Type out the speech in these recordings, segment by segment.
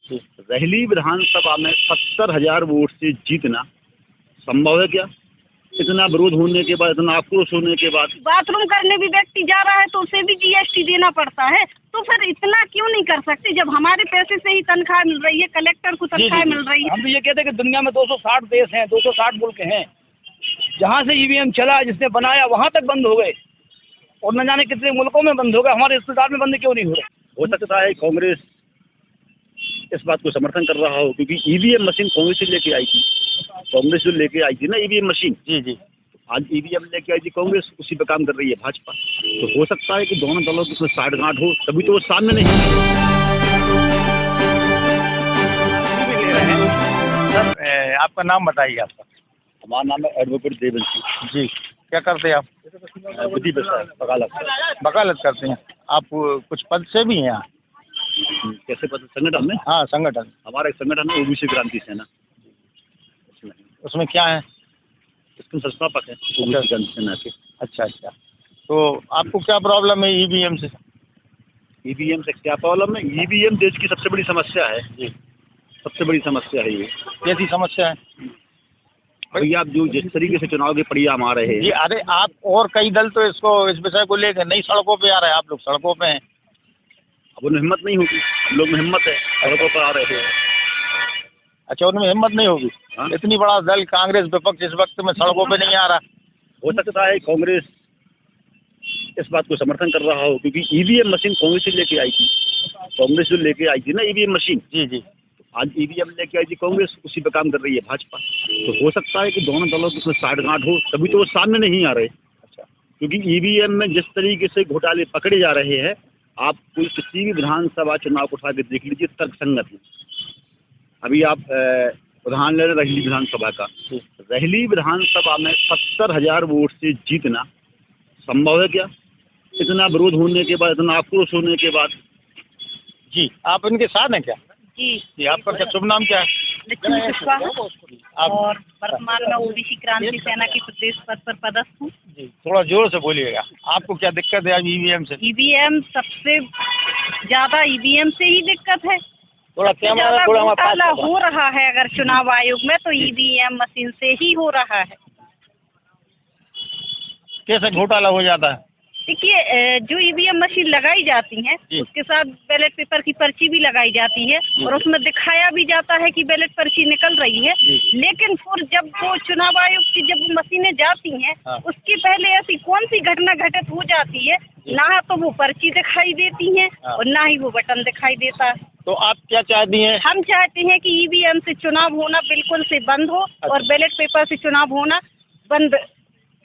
रहली विधानसभा में 70,000 वोट से जीतना संभव है क्या? इतना विरोध होने के बाद, इतना आक्रोश होने के बाद। बाथरूम करने भी व्यक्ति जा रहा है तो उसे भी जीएसटी देना पड़ता है, तो फिर इतना क्यों नहीं कर सकते जब हमारे पैसे से ही तनख्वाह मिल रही है, कलेक्टर को तनख्वाह मिल रही है। हम तो ये कहते हैं कि दुनिया में 260 देश हैं, 260 मुल्क हैं, जहाँ से ईवीएम चला, जिसने बनाया वहाँ तक बंद हो गए और न जाने कितने मुल्कों में बंद हो गए, हमारे रिश्तेदार में बंद क्यों नहीं हो रहे? हो सकता है कांग्रेस इस बात को समर्थन कर रहा हो, क्योंकि ईवीएम मशीन कांग्रेस से लेके आई थी। कांग्रेस जो लेके आई थी ना ईवीएम मशीन, जी आज ईवीएम लेके आई थी कांग्रेस, उसी पे काम कर रही है भाजपा। तो हो सकता है कि दोनों दलों की उसमें साठगांठ हो, तभी तो वो सामने नहीं सर, आपका नाम बताइए। आपका? हमारा नाम है एडवोकेट देवंशी जी। क्या करते हैं आप? विधि व्यवसाय वकालत करते हैं आप? कुछ पद से भी हैं यहाँ? कैसे पता? संगठन में? हाँ, संगठन। हमारा एक संगठन है ओबीसी क्रांति सेना, उसमें क्या है? इसके संस्थापक है ओबीसी क्रांति सेना के। अच्छा। तो आपको क्या प्रॉब्लम है ईवीएम से? ईवीएम से क्या प्रॉब्लम है? ईवीएम देश की सबसे बड़ी समस्या है जी। सबसे बड़ी समस्या है ये। कैसी समस्या है? भैया आप जो जिस तरीके से चुनाव के परिणाम आ रहे हैं जी, अरे आप और कई दल तो इस विषय को लेकर नई सड़कों पे आ रहे हैं, आप लोग सड़कों पे हैं। अब उनमें हिम्मत नहीं होगी, हम लोग में हिम्मत है, सड़कों पर आ रहे हैं। अच्छा, उनमें हिम्मत नहीं होगी? हाँ? इतनी बड़ा दल कांग्रेस विपक्ष इस वक्त में सड़कों पे नहीं आ रहा। हो सकता है कांग्रेस इस बात को समर्थन कर रहा हो, क्योंकि ईवीएम मशीन कांग्रेस से लेके आई थी। कांग्रेस जो लेके आई थी ना ईवीएम मशीन, जी। आज ईवीएम लेके आई थी कांग्रेस, उसी पे काम कर रही है भाजपा। तो हो सकता है कि दोनों दलों की उसमें साठगांठ हो, तभी तो वो सामने नहीं आ रहे। अच्छा। क्योंकि ईवीएम में जिस तरीके से घोटाले पकड़े जा रहे हैं, आप कोई किसी भी विधानसभा चुनाव को उठा के देख लीजिए, तर्कसंगत है। अभी आप उदाहरण ले रहे रहली विधानसभा का। रहली विधानसभा में 70,000 वोट से जीतना संभव है क्या? इतना विरोध होने के बाद, इतना आक्रोश होने के बाद। जी, आप इनके साथ हैं क्या? जी। आपका क्या शुभ नाम क्या है? लक्ष्मी पुष्पा आप? और वर्तमान में ओबीसी क्रांति सेना के प्रदेश पद पर पदस्थ हूँ। जी, थोड़ा जोर से बोलिएगा। आपको क्या दिक्कत है आज ईवीएम से? ईवीएम सबसे ज्यादा ईवीएम से ही दिक्कत है। थोड़ा घोटाला हो रहा है अगर चुनाव आयोग में, तो ईवीएम मशीन से ही हो रहा है। कैसे घोटाला हो जाता है? देखिए, जो ईवीएम मशीन लगाई जाती है उसके साथ बैलेट पेपर की पर्ची भी लगाई जाती है और उसमें दिखाया भी जाता है कि बैलेट पर्ची निकल रही है। लेकिन फिर जब वो चुनाव आयोग की जब मशीनें जाती हैं, उसके पहले ऐसी कौन सी घटना घटित हो जाती है, ना तो वो पर्ची दिखाई देती है और ना ही वो बटन दिखाई देता है। तो आप क्या चाहती हैं? हम चाहते हैं कि ईवीएम से चुनाव होना बिल्कुल से बंद हो और बैलेट पेपर से चुनाव होना बंद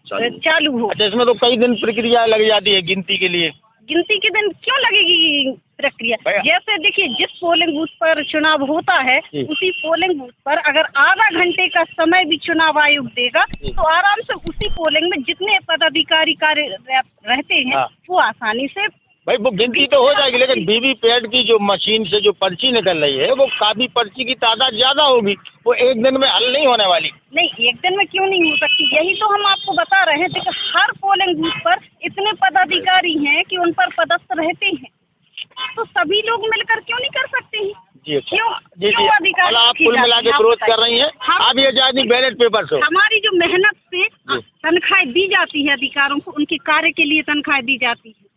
चालू हो। अच्छा, इसमें तो कई दिन प्रक्रिया लग जाती है गिनती के लिए। गिनती के दिन क्यों लगेगी प्रक्रिया? जैसे देखिए, जिस पोलिंग बूथ पर चुनाव होता है उसी पोलिंग बूथ पर अगर आधा घंटे का समय भी चुनाव आयोग देगा तो आराम से उसी पोलिंग में जितने पदाधिकारी कार्य रहते हैं वो आसानी से। भाई वो गिनती तो हो जाएगी, लेकिन वीवीपैट की जो मशीन से जो पर्ची निकल रही है वो काफी पर्ची की तादाद ज्यादा होगी, वो एक दिन में हल नहीं होने वाली। नहीं, एक दिन में क्यों नहीं हो सकती? यही तो हम आपको बता रहे हैं। देखिए, हर पोलिंग बूथ पर इतने पदाधिकारी हैं कि उन पर पदस्थ रहते हैं, तो सभी लोग मिलकर क्यों नहीं कर सकते हैं? जी क्यों? जी आप कुल मिला के विरोध कर रही हैं। आप ये चाहती बैलेट पेपर से? हमारी जो मेहनत से तनख्वाह दी जाती है अधिकारों को, उनके कार्य के लिए तनख्वाह दी जाती है।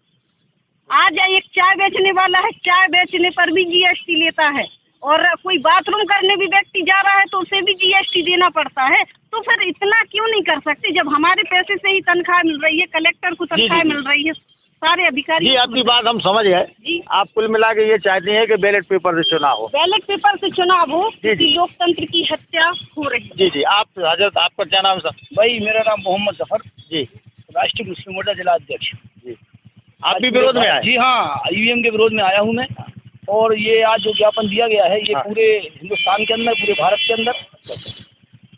आज एक चाय बेचने वाला है, चाय बेचने पर भी जीएसटी लेता है, और कोई बाथरूम करने भी व्यक्ति जा रहा है तो उसे भी जीएसटी देना पड़ता है। तो फिर इतना क्यों नहीं कर सकते जब हमारे पैसे से ही तनख्वाह मिल रही है, कलेक्टर को तनख्वाह मिल रही है, सारे अधिकारी। जी, आपकी बात हम समझ गए। जी, आप कुल मिला के ये चाहते हैं कि बैलेट पेपर से चुनाव हो? बैलेट पेपर से चुनाव हो, क्योंकि लोकतंत्र की हत्या हो रही है। जी, आप हजरत, आपका क्या नाम सर? भाई, मेरा नाम मोहम्मद जफर, जी, राष्ट्रीय मुस्लिम मोर्चा जिला अध्यक्ष। जी, आप भी विरोध में आए? जी हाँ, ईवीएम के विरोध में आया हूँ मैं। और ये आज जो ज्ञापन दिया गया है ये पूरे हिंदुस्तान के अंदर, पूरे भारत के अंदर,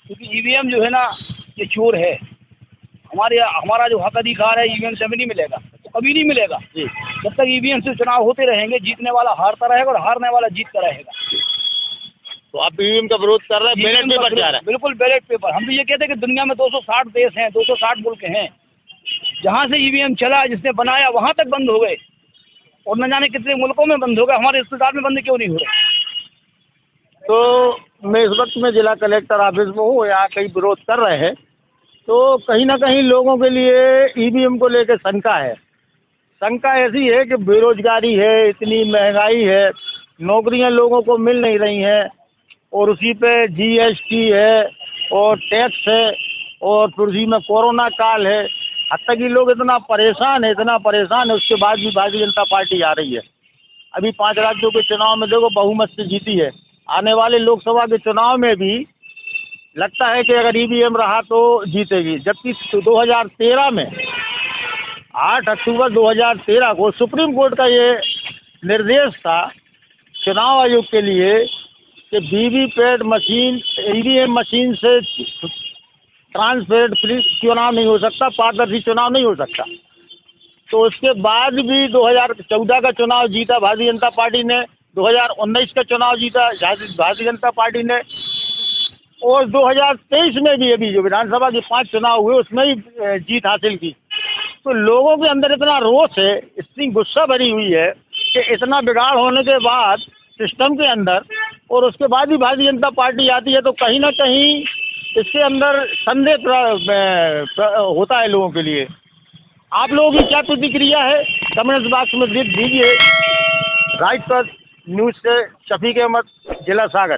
क्योंकि ईवीएम जो है ना ये चोर है। हमारा जो हक अधिकार है ईवीएम से भी नहीं मिलेगा, तो कभी नहीं मिलेगा। जब तक ईवीएम से चुनाव होते रहेंगे, जीतने वाला हारता रहेगा और हारने वाला जीतता रहेगा। तो आप ईवीएम का विरोध कर रहे हैं, बैलेट पेपर जा रहा है? बिल्कुल बैलेट पेपर। हम तो ये कहते हैं कि दुनिया में 260 देश हैं, 260 मुल्क हैं, जहाँ से ईवीएम चला, जिसने बनाया वहाँ तक बंद हो गए और न जाने कितने मुल्कों में बंद हो गए, हमारे रिश्तेदार में बंद क्यों नहीं हो रहे? तो मैं इस वक्त में जिला कलेक्टर ऑफिस में हूँ, यहाँ कई विरोध कर रहे हैं। तो कहीं ना कहीं लोगों के लिए ईवीएम को लेकर शंका है। शंका ऐसी है कि बेरोजगारी है, इतनी महंगाई है, नौकरियां लोगों को मिल नहीं रही हैं, और उसी पे जीएसटी है और टैक्स है, और फिर उसी में कोरोना काल है। हत्या कि लोग इतना परेशान है, उसके बाद भी भारतीय जनता पार्टी आ रही है। अभी 5 राज्यों के चुनाव में देखो बहुमत से जीती है। आने वाले लोकसभा के चुनाव में भी लगता है कि अगर ईवीएम रहा तो जीतेगी। जबकि 2013 में 8 अक्टूबर 2013 को सुप्रीम कोर्ट का ये निर्देश था चुनाव आयोग के लिए कि वीवीपैट मशीन, ईवीएम मशीन से ट्रांसपेरेंट फ्री चुनाव नहीं हो सकता, पारदर्शी चुनाव नहीं हो सकता। तो उसके बाद भी 2014 का चुनाव जीता भारतीय जनता पार्टी ने, 2019 का चुनाव जीता भारतीय जनता पार्टी ने, और 2023 में भी अभी जो विधानसभा के 5 चुनाव हुए उसमें भी जीत हासिल की। तो लोगों के अंदर इतना रोष है, इतनी गुस्सा भरी हुई है कि इतना बिगाड़ होने के बाद सिस्टम के अंदर, और उसके बाद भी भारतीय जनता पार्टी आती है, तो कहीं ना कहीं इसके अंदर संदेह होता है लोगों के लिए। आप लोगों की क्या प्रतिक्रिया है कमेंट्स बॉक्स में दीजिए। राइट पर न्यूज़ से शफीक अहमद, जिला सागर।